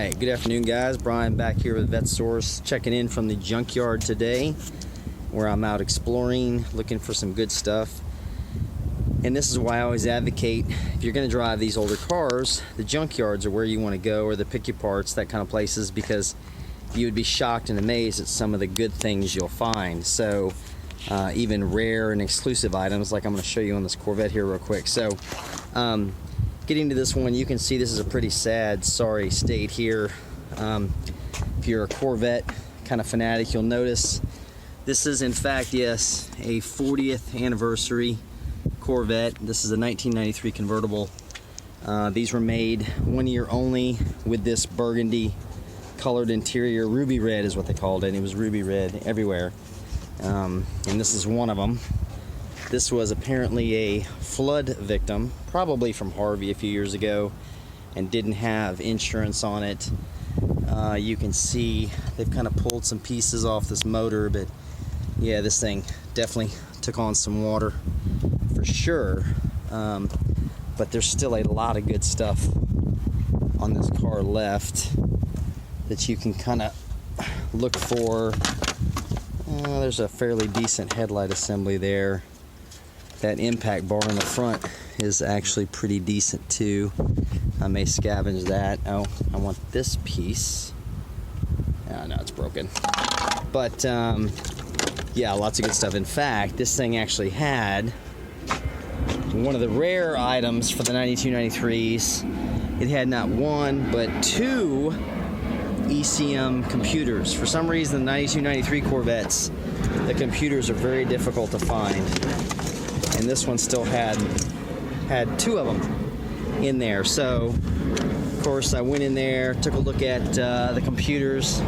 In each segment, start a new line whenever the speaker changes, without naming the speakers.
Alright, good afternoon guys. Brian back here with Vet Source, checking in from the junkyard today, where I'm out exploring, looking for some good stuff. And this is why I always advocate, if you're going to drive these older cars, the junkyards are where you want to go, or the pick your parts, that kind of places, because you would be shocked and amazed at some of the good things you'll find. So even rare and exclusive items, like I'm going to show you on this Corvette here real quick. So getting to this one, you can see this is a pretty sad, sorry state here. If you're a Corvette kind of fanatic, you'll notice this is in fact, yes, a 40th anniversary Corvette. This is a 1993 convertible. These were made 1 year only with this burgundy colored interior. Ruby red is what they called it. It was ruby red everywhere. And this is one of them. This was apparently a flood victim, probably from Harvey a few years ago, and didn't have insurance on it. You can see they've kind of pulled some pieces off this motor, but yeah, this thing definitely took on some water for sure. But there's still a lot of good stuff on this car left that you can kind of look for. There's a fairly decent headlight assembly there. That impact bar in the front is actually pretty decent too. I may scavenge that. Oh, I want this piece. Oh, no, it's broken. But yeah, lots of good stuff. In fact, this thing actually had one of the rare items for the 92, 93s. It had not one, but two ECM computers. For some reason, the 92, 93 Corvettes, the computers are very difficult to find. And this one still had two of them in there. So, of course, I went in there, took a look at the computers.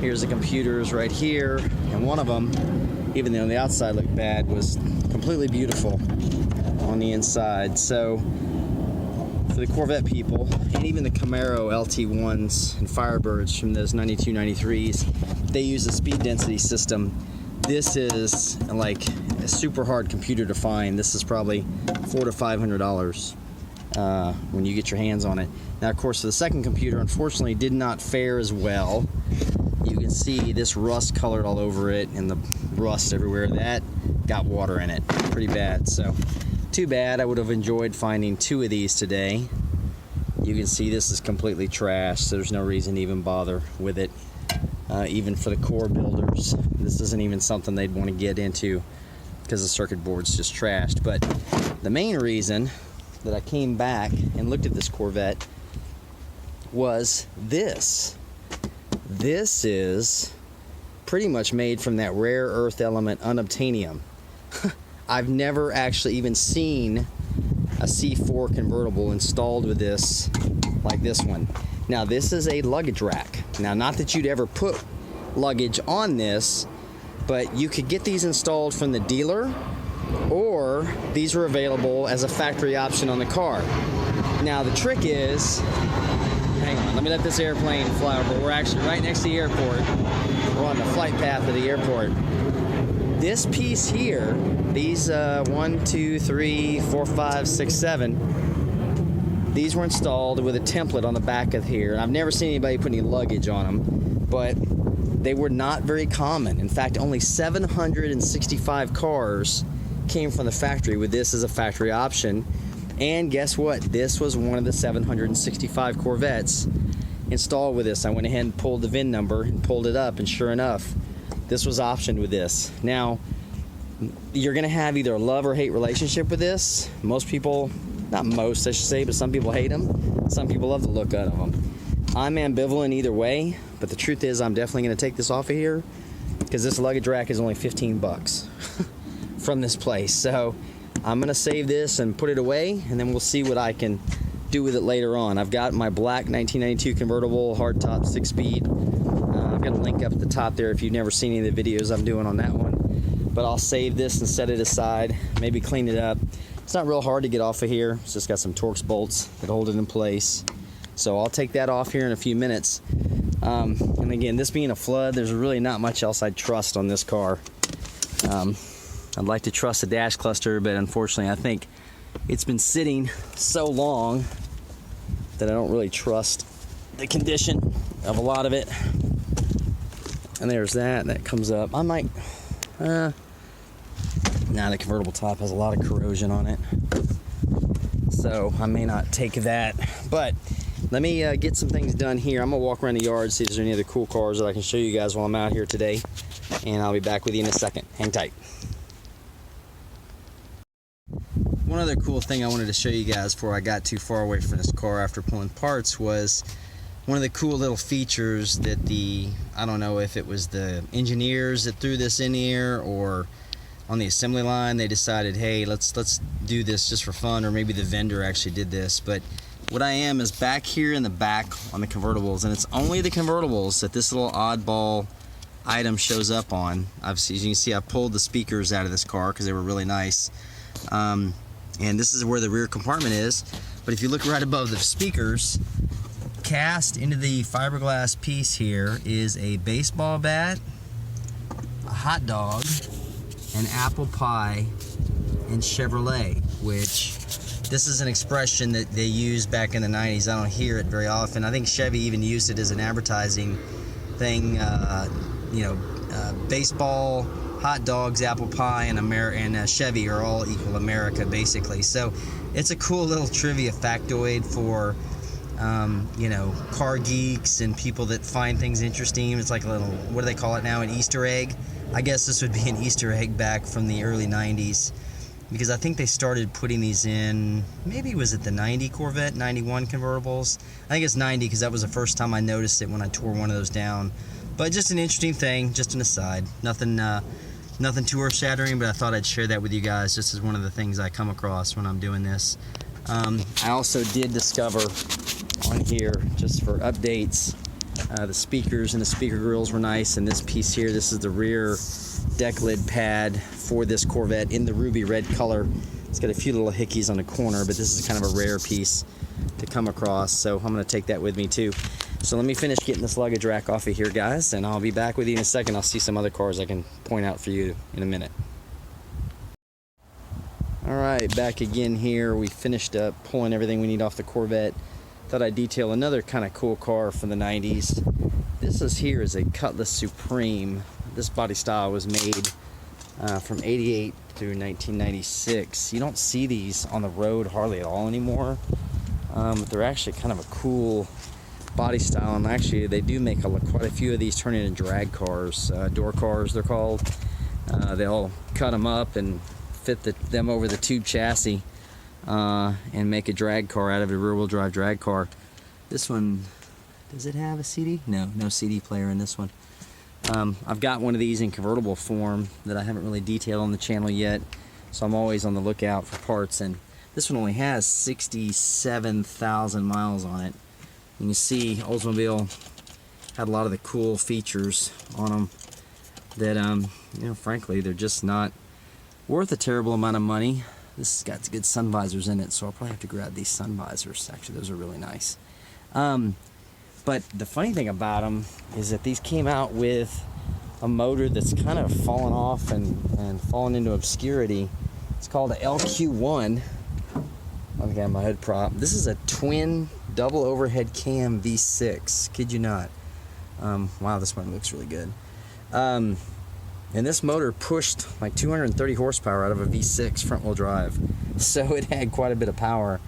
Here's the computers right here. And one of them, even though the outside looked bad, was completely beautiful on the inside. So, for the Corvette people, and even the Camaro LT1s and Firebirds from those 92, 93s, they use a speed density system. This is like a super hard computer to find. This is probably $400 to $500 when you get your hands on it. Now, of course, the second computer unfortunately did not fare as well. You can see this rust colored all over it and the rust everywhere. That got water in it pretty bad. So too bad. I would have enjoyed finding two of these today. You can see this is completely trashed, so there's no reason to even bother with it. Even for the core builders, this isn't even something they'd want to get into because the circuit board's just trashed. But the main reason that I came back and looked at this Corvette was this. This is pretty much made from that rare earth element unobtainium. I've never actually even seen a C4 convertible installed with this, like this one. Now, this is a luggage rack. Now, not that you'd ever put luggage on this, but you could get these installed from the dealer, or these are available as a factory option on the car. Now, the trick is, hang on, let me let this airplane fly over. We're actually right next to the airport. We're on the flight path of the airport. This piece here, these 1, 2, 3, 4, 5, 6, 7, these were installed with a template on the back of here. I've never seen anybody put any luggage on them, but they were not very common. In fact, only 765 cars came from the factory with this as a factory option. And guess what? This was one of the 765 Corvettes installed with this. I went ahead and pulled the VIN number and pulled it up, and sure enough, this was optioned with this. Now, you're gonna have either a love or hate relationship with this. Most people, not most I should say, but some people hate them. Some people love the look out of them. I'm ambivalent either way, but the truth is I'm definitely gonna take this off of here because this luggage rack is only 15 bucks from this place. So I'm gonna save this and put it away, and then we'll see what I can do with it later on. I've got my black 1992 convertible hardtop 6-speed. I've got a link up at the top there if you've never seen any of the videos I'm doing on that one. But I'll save this and set it aside, maybe clean it up. It's not real hard to get off of here. It's just got some Torx bolts that hold it in place. So I'll take that off here in a few minutes. And again, this being a flood, there's really not much else I'd trust on this car. I'd like to trust the dash cluster, but unfortunately I think it's been sitting so long that I don't really trust the condition of a lot of it. And there's that comes up. I might, the convertible top has a lot of corrosion on it, so I may not take that. But let me get some things done here. I'm gonna walk around the yard, see if there's any other cool cars that I can show you guys while I'm out here today, and I'll be back with you in a second. Hang tight. One other cool thing I wanted to show you guys before I got too far away from this car after pulling parts was one of the cool little features that I don't know if it was the engineers that threw this in here or on the assembly line they decided, hey, let's do this just for fun, or maybe the vendor actually did this. But what I am is back here in the back on the convertibles, and it's only the convertibles that this little oddball item shows up on. As you can see, I pulled the speakers out of this car because they were really nice. And this is where the rear compartment is. But if you look right above the speakers, cast into the fiberglass piece here is a baseball bat, a hot dog, an apple pie, and Chevrolet, which this is an expression that they used back in the 90s. I don't hear it very often. I think Chevy even used it as an advertising thing. Baseball, hot dogs, apple pie, and Chevy are all equal America, basically. So it's a cool little trivia factoid for car geeks and people that find things interesting. It's like a little, what do they call it now, an Easter egg? I guess this would be an Easter egg back from the early 90s, because I think they started putting these in, maybe was it the 90 Corvette, 91 convertibles? I think it's 90 because that was the first time I noticed it when I tore one of those down. But just an interesting thing, just an aside. Nothing too earth-shattering, but I thought I'd share that with you guys just as one of the things I come across when I'm doing this. I also did discover on here, just for updates, the speakers and the speaker grills were nice, and this piece here, this is the rear deck lid pad for this Corvette in the ruby red color. It's got a few little hickeys on the corner, but this is kind of a rare piece to come across, so I'm going to take that with me too. So let me finish getting this luggage rack off of here, guys, and I'll be back with you in a second. I'll see some other cars I can point out for you in a minute. Alright, back again here. We finished up pulling everything we need off the Corvette. Thought I'd detail another kind of cool car from the 90s. This here is a Cutlass Supreme. This body style was made from 88 through 1996. You don't see these on the road hardly at all anymore. But they're actually kind of a cool body style, and actually they do make quite a few of these turn into drag cars, door cars they're called. They'll cut them up and fit them over the tube chassis and make a drag car out of it, a rear-wheel drive drag car. This one, does it have a CD? No CD player in this one. I've got one of these in convertible form that I haven't really detailed on the channel yet, so I'm always on the lookout for parts, and this one only has 67,000 miles on it. You can see Oldsmobile had a lot of the cool features on them that, frankly, they're just not worth a terrible amount of money. This has got good sun visors in it, so I'll probably have to grab these sun visors. Actually, those are really nice. But the funny thing about them is that these came out with a motor that's kind of fallen off and fallen into obscurity. It's called a LQ1. I've got my hood prop. This is a twin double overhead cam V6. Kid you not. Wow, this one looks really good. And this motor pushed like 230 horsepower out of a V6 front wheel drive. So it had quite a bit of power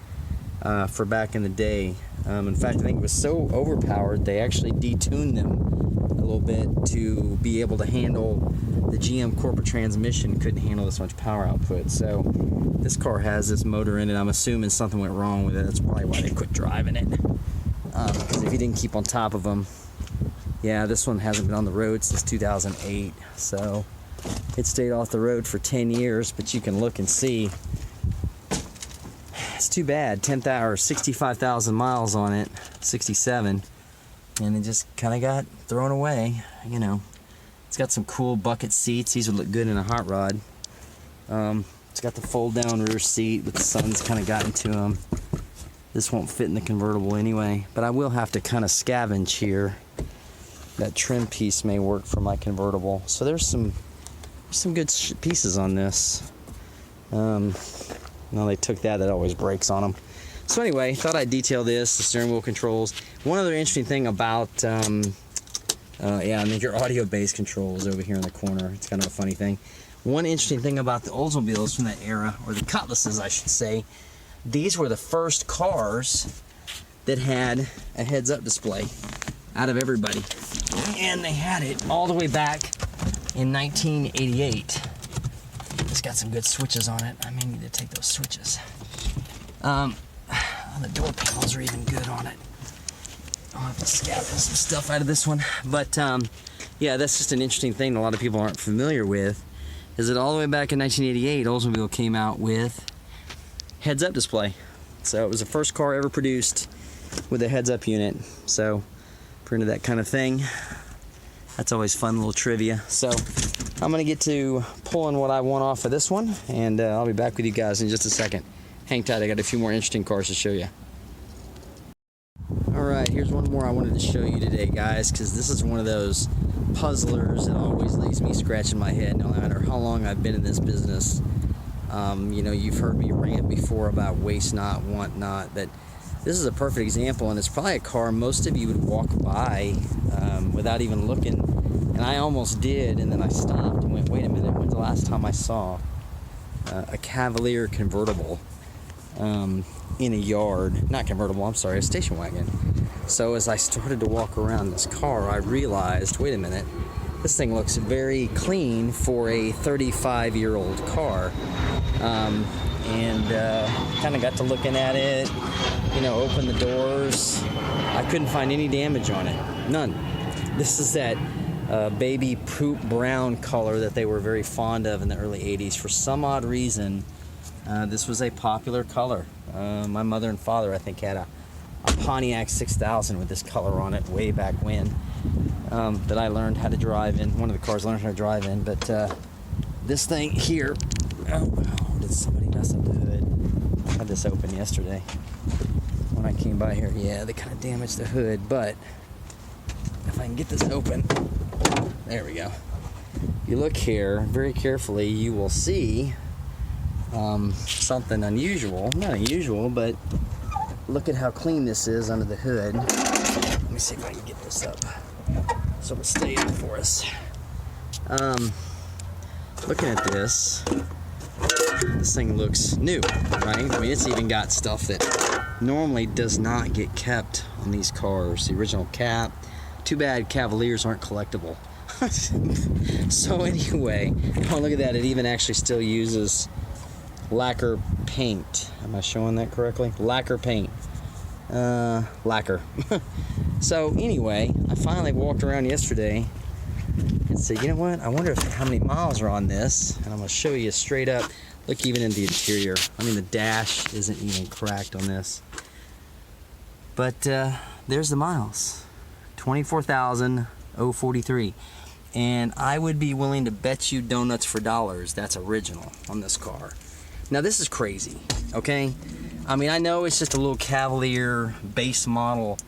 for back in the day. In fact, I think it was so overpowered they actually detuned them a little bit to be able to handle the GM corporate transmission. Couldn't handle this much power output. So this car has this motor in it. I'm assuming something went wrong with it. That's probably why they quit driving it. Because if you didn't keep on top of them, yeah, this one hasn't been on the road since 2008. So it stayed off the road for 10 years, but you can look and see. It's too bad. 10,000 or 65,000 miles on it, 67, and it just kind of got thrown away. It's got some cool bucket seats. These would look good in a hot rod. It's got the fold-down rear seat, but the sun's kind of gotten to them. This won't fit in the convertible anyway, but I will have to kind of scavenge here. That trim piece may work for my convertible. So there's some good pieces on this. No, they took that always breaks on them. So anyway, thought I'd detail this, the steering wheel controls. One other interesting thing about, yeah, I mean your audio bass controls over here in the corner. It's kind of a funny thing. One interesting thing about the Oldsmobiles from that era, or the Cutlasses I should say, these were the first cars that had a heads-up display out of everybody. And they had it all the way back in 1988. It's got some good switches on it. I may need to take those switches. The door panels are even good on it. I'll have to scavenge some stuff out of this one. But yeah, that's just an interesting thing a lot of people aren't familiar with, is that all the way back in 1988, Oldsmobile came out with heads-up display. So it was the first car ever produced with a heads-up unit. So if you're into that kind of thing, that's always fun little trivia. So I'm gonna get to pulling what I want off of this one, and I'll be back with you guys in just a second. Hang tight, I got a few more interesting cars to show you. Alright, here's one more I wanted to show you today, guys, because this is one of those puzzlers that always leaves me scratching my head no matter how long I've been in this business. You know, you've heard me rant before about waste not, want not, but this is a perfect example, and it's probably a car most of you would walk by without even looking. And I almost did, and then I stopped and went, wait a minute, when's the last time I saw a Cavalier convertible in a yard? Not convertible, I'm sorry, a station wagon. So as I started to walk around this car, I realized, wait a minute, this thing looks very clean for a 35-year-old car. And kind of got to looking at it, you know, opened the doors. I couldn't find any damage on it, none. This is that baby poop brown color that they were very fond of in the early 80s. For some odd reason, this was a popular color. My mother and father, I think, had a Pontiac 6000 with this color on it way back when, that I learned how to drive in. One of the cars I learned how to drive in, but this thing here, oh, did somebody mess up the hood? I had this open yesterday when I came by here. Yeah, they kind of damaged the hood, but if I can get this open, there we go. If you look here very carefully, you will see something unusual. Not unusual, but look at how clean this is under the hood. Let me see if I can get this up so it'll stay up for us. Looking at this thing looks new, right? I mean, it's even got stuff that normally does not get kept on these cars. The original cap. Too bad Cavaliers aren't collectible. So anyway, oh, look at that. It even actually still uses lacquer paint. Am I showing that correctly? Lacquer paint. Lacquer. So anyway, I finally walked around yesterday and said, you know what? I wonder how many miles are on this. And I'm going to show you straight up. Look even in the interior. I mean, the dash isn't even cracked on this. But there's the miles. 24,043. And I would be willing to bet you donuts for dollars that's original on this car. Now this is crazy, okay? I mean, I know it's just a little Cavalier base model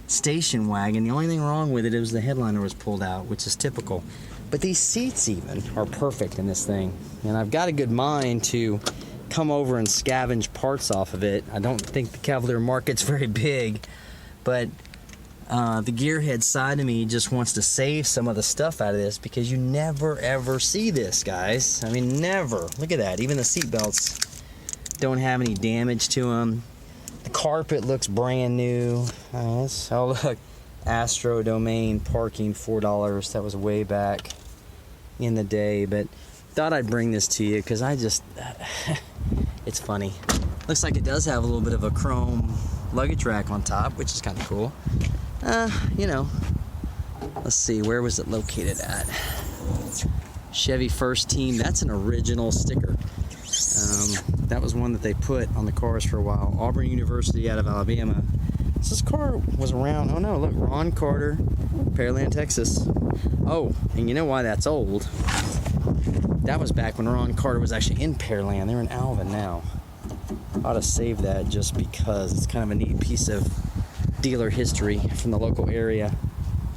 station wagon. The only thing wrong with it is the headliner was pulled out, which is typical. But these seats even are perfect in this thing. And I've got a good mind to come over and scavenge parts off of it. I don't think the Cavalier market's very big, but the gearhead side of me just wants to save some of the stuff out of this, because you never ever see this, guys. I mean, never. Look at that. Even the seat belts don't have any damage to them. The carpet looks brand new. Oh, look. Astro Domain parking, $4. That was way back in the day, but thought I'd bring this to you because I just it's funny. Looks like it does have a little bit of a chrome luggage rack on top, which is kind of cool. You know, let's see, where was it located at? Chevy First Team. That's an original sticker. That was one that they put on the cars for a while. Auburn University out of Alabama. This car was around, oh no, look, Ron Carter, Pearland, Texas. Oh, and you know why that's old? That was back when Ron Carter was actually in Pearland. They're in Alvin now. I ought to save that just because it's kind of a neat piece of dealer history from the local area.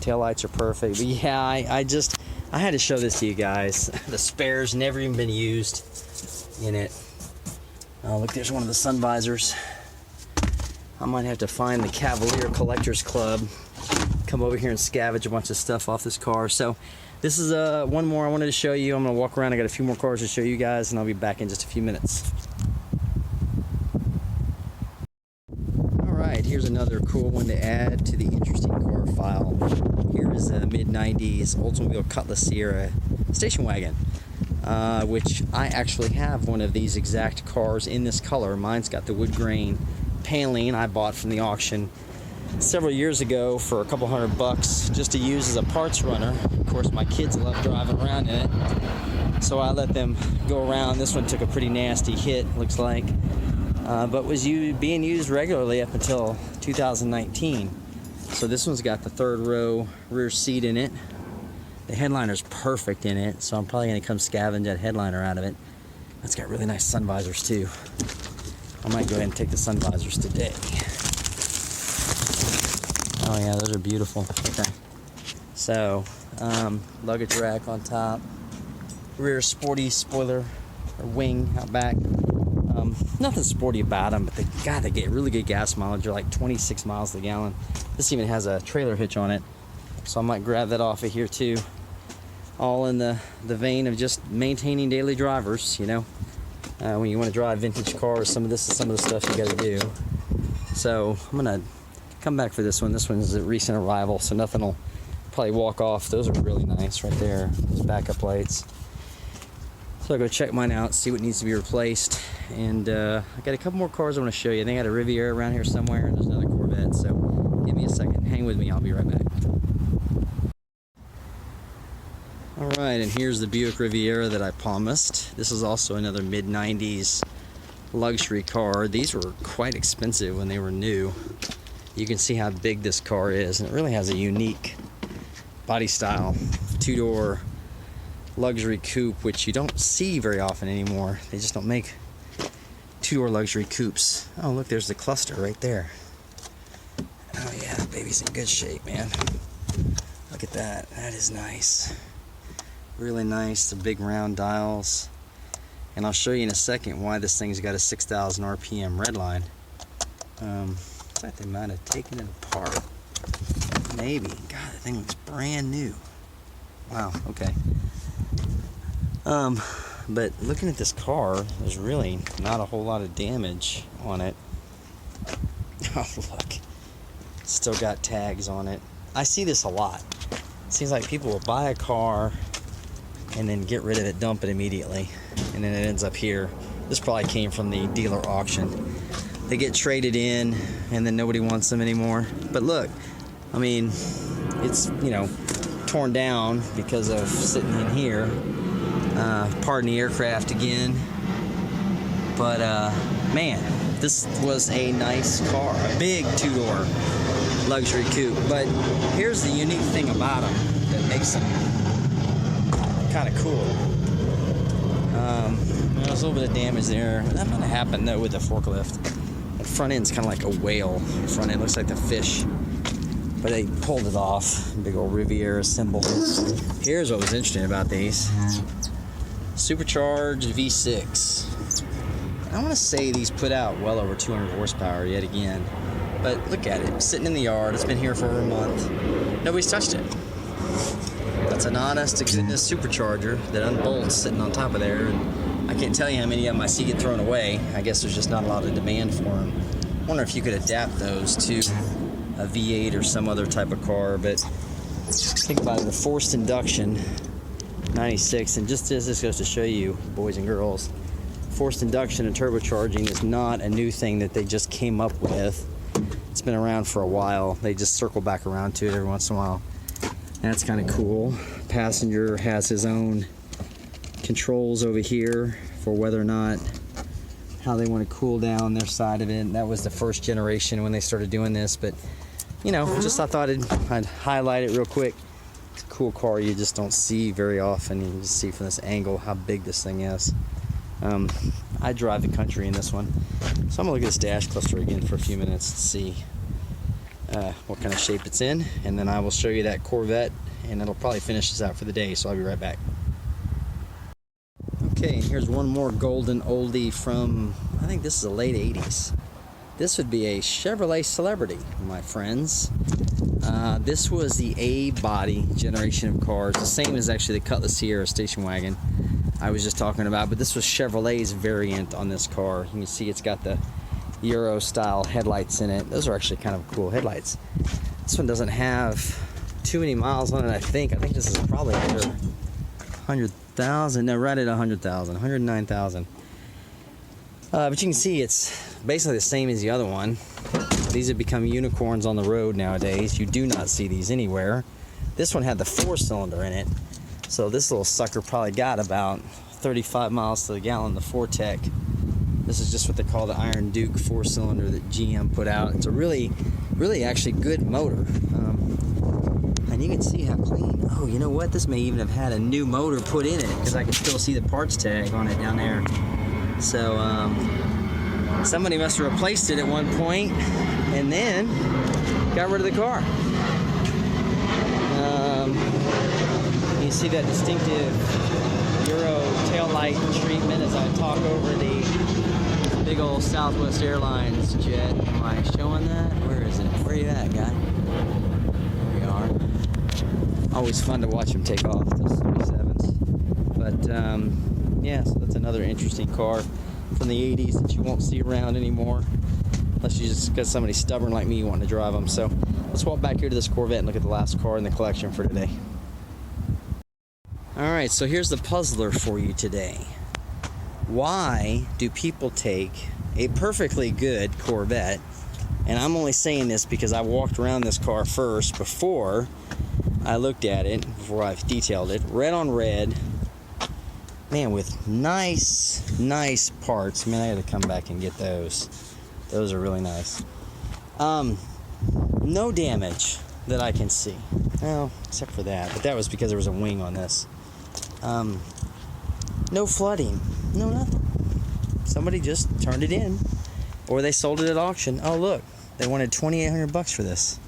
Taillights are perfect. But yeah, I had to show this to you guys. The spares never even been used in it. Oh, look, there's one of the sun visors. I might have to find the Cavalier Collectors Club, come over here and scavenge a bunch of stuff off this car. So this is one more I wanted to show you. I'm gonna walk around. I got a few more cars to show you guys, and I'll be back in just a few minutes. Alright, here's another cool one to add to the interesting car file. Here is a mid-90s Oldsmobile Cutlass Ciera station wagon, which I actually have one of these exact cars in this color. Mine's got the wood grain paneling I bought from the auction several years ago for a couple $100 just to use as a parts runner. Of course, my kids love driving around in it, so I let them go around. This one took a pretty nasty hit, looks like, but was being used regularly up until 2019. So this one's got the third row rear seat in it. The headliner's perfect in it, so I'm probably going to come scavenge that headliner out of it. It's got really nice sun visors too. I might go ahead and take the sun visors today. Oh yeah, those are beautiful. Okay. So, luggage rack on top. Rear sporty spoiler or wing out back. Nothing sporty about them, but they get really good gas mileage. They're like 26 miles a gallon. This even has a trailer hitch on it, so I might grab that off of here too. All in the vein of just maintaining daily drivers, you know. When you want to drive vintage cars, some of the stuff you got to do. So I'm gonna come back for this one. This one's a recent arrival, so nothing will probably walk off. Those are really nice right there. Those backup lights. So I'll go check mine out, see what needs to be replaced. And I got a couple more cars I want to show you. I think I got a Riviera around here somewhere, and there's another Corvette. So give me a second. Hang with me. I'll be right back. Alright, and here's the Buick Riviera that I promised. This is also another mid-90s luxury car. These were quite expensive when they were new. You can see how big this car is, and it really has a unique body style. Two-door luxury coupe, which you don't see very often anymore. They just don't make two-door luxury coupes. Oh, look, there's the cluster right there. Oh yeah, the baby's in good shape, man. Look at that. That is nice. Really nice. The big round dials. And I'll show you in a second why this thing's got a 6,000 RPM redline. Looks like they might have taken it apart. Maybe. God, that thing looks brand new. Wow, okay. But looking at this car, there's really not a whole lot of damage on it. Oh, look. Still got tags on it. I see this a lot. It seems like people will buy a car and then get rid of it, dump it immediately, and then it ends up here. This probably came from the dealer auction. They get traded in, and then nobody wants them anymore. But look, I mean, it's, you know, torn down because of sitting in here. Pardon the aircraft again. But, man, this was a nice car. A big two-door luxury coupe. But here's the unique thing about them that makes them kind of cool. There's a little bit of damage there. That might have happened though with the forklift. The front end's kind of like a whale. The front end looks like the fish, but they pulled it off. Big old Riviera symbol. Here's what was interesting about these: supercharged V6. I want to say these put out well over 200 horsepower yet again. But look at it, sitting in the yard. It's been here for over a month. Nobody's touched it. That's an honest to goodness supercharger that unbolts sitting on top of there. And I can't tell you how many of them I see get thrown away. I guess there's just not a lot of demand for them. I wonder if you could adapt those to a V8 or some other type of car. But think about it, the forced induction 96, and just as this goes to show you, boys and girls, forced induction and turbocharging is not a new thing that they just came up with. It's been around for a while. They just circle back around to it every once in a while. That's kind of cool. Passenger has his own controls over here for whether or not how they want to cool down their side of it. That was the first generation when they started doing this, but you know, just I thought I'd highlight it real quick. It's a cool car you just don't see very often. You can just see from this angle how big this thing is. I drive the country in this one, so I'm gonna look at this dash cluster again for a few minutes to see what kind of shape it's in, and then I will show you that Corvette, and it'll probably finish this out for the day, so I'll be right back. Okay, and here's one more golden oldie from, I think this is the late 80s. This would be a Chevrolet Celebrity, my friends. This was the A body generation of cars, the same as actually the Cutlass Ciera station wagon I was just talking about, but this was Chevrolet's variant on this car. You can see it's got the Euro style headlights in it. Those are actually kind of cool headlights. This one doesn't have too many miles on it, I think. I think this is probably under 100,000. No, right at 100,000, 109,000. But you can see it's basically the same as the other one. These have become unicorns on the road nowadays. You do not see these anywhere. This one had the 4-cylinder in it, so this little sucker probably got about 35 miles to the gallon, the 4Tech. This is just what they call the Iron Duke 4-cylinder that GM put out. It's a really actually good motor. And you can see how clean. Oh, you know what? This may even have had a new motor put in it, because I can still see the parts tag on it down there. So somebody must have replaced it at one point and then got rid of the car. You see that distinctive Euro taillight treatment as I talk over the big old Southwest Airlines jet. Am I showing that? Where is it? Where are you at, guy? There we are. Always fun to watch them take off, those 37s. But yeah, so that's another interesting car from the 80s that you won't see around anymore, unless you just got somebody stubborn like me wanting to drive them. So let's walk back here to this Corvette and look at the last car in the collection for today. Alright, so here's the puzzler for you today. Why do people take a perfectly good Corvette, and I'm only saying this because I walked around this car first before I looked at it, before I've detailed it, red on red, man, with nice parts. Man, I had to come back and get those. Those are really nice. No damage that I can see. Well, except for that. But that was because there was a wing on this. No flooding. No nothing. Somebody just turned it in. Or they sold it at auction. Oh, look. They wanted $2,800 for this.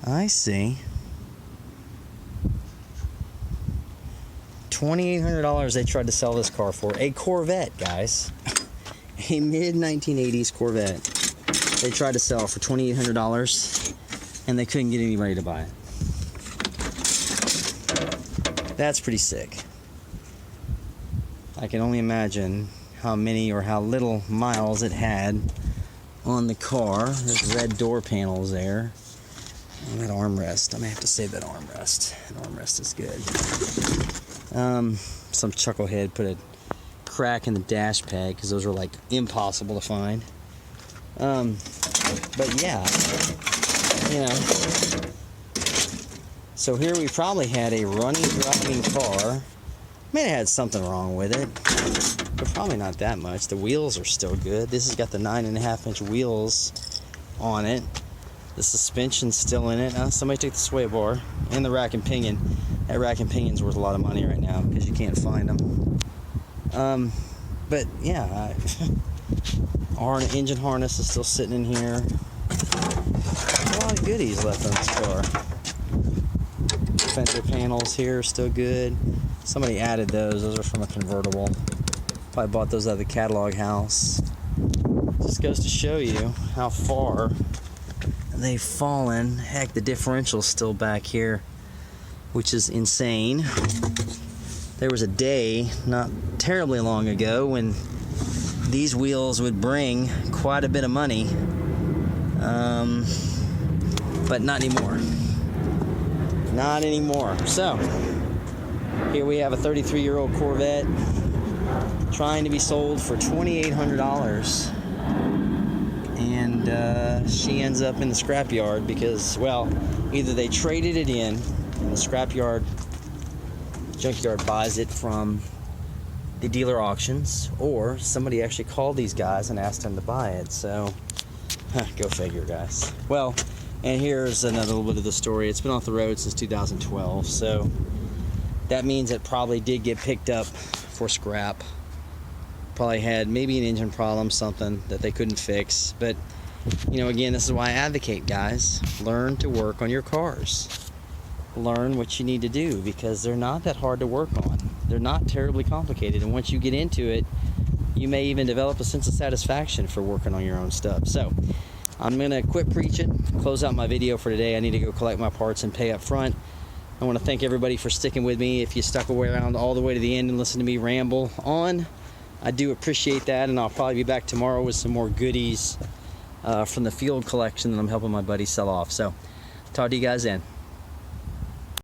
I see. $2,800 they tried to sell this car for. A Corvette, guys. A mid-1980s Corvette. They tried to sell for $2,800, and they couldn't get anybody to buy it. That's pretty sick. I can only imagine how many or how little miles it had on the car. There's red door panels there. And that armrest. I'm going to have to save that armrest. That armrest is good. Some chucklehead put a crack in the dash pad because those are like impossible to find. But yeah, you know. So here we probably had a running, driving car. May have had something wrong with it, but probably not that much. The wheels are still good. This has got the 9.5-inch wheels on it. The suspension's still in it. Somebody took the sway bar and the rack and pinion. That rack and pinion's worth a lot of money right now because you can't find them. But yeah, our engine harness is still sitting in here. A lot of goodies left on this car. Fender panels here are still good. Somebody added those. Those are from a convertible. Probably bought those out of the catalog house. Just goes to show you how far they've fallen. Heck, the differential's still back here, which is insane. There was a day not terribly long ago when these wheels would bring quite a bit of money, but not anymore. Not anymore. So here we have a 33-year-old Corvette trying to be sold for $2,800, and she ends up in the scrapyard because, well, either they traded it in and the scrapyard junkyard buys it from the dealer auctions, or somebody actually called these guys and asked them to buy it. So go figure, guys. Well, and here's another little bit of the story. It's been off the road since 2012, so that means it probably did get picked up for scrap. Probably had maybe an engine problem, something that they couldn't fix. But, you know, again, this is why I advocate, guys. Learn to work on your cars. Learn what you need to do, because they're not that hard to work on. They're not terribly complicated, and once you get into it, you may even develop a sense of satisfaction for working on your own stuff. So I'm gonna quit preaching, close out my video for today. I need to go collect my parts and pay up front. I want to thank everybody for sticking with me. If you stuck around all the way to the end and listened to me ramble on, I do appreciate that, and I'll probably be back tomorrow with some more goodies from the field collection that I'm helping my buddy sell off. So talk to you guys then.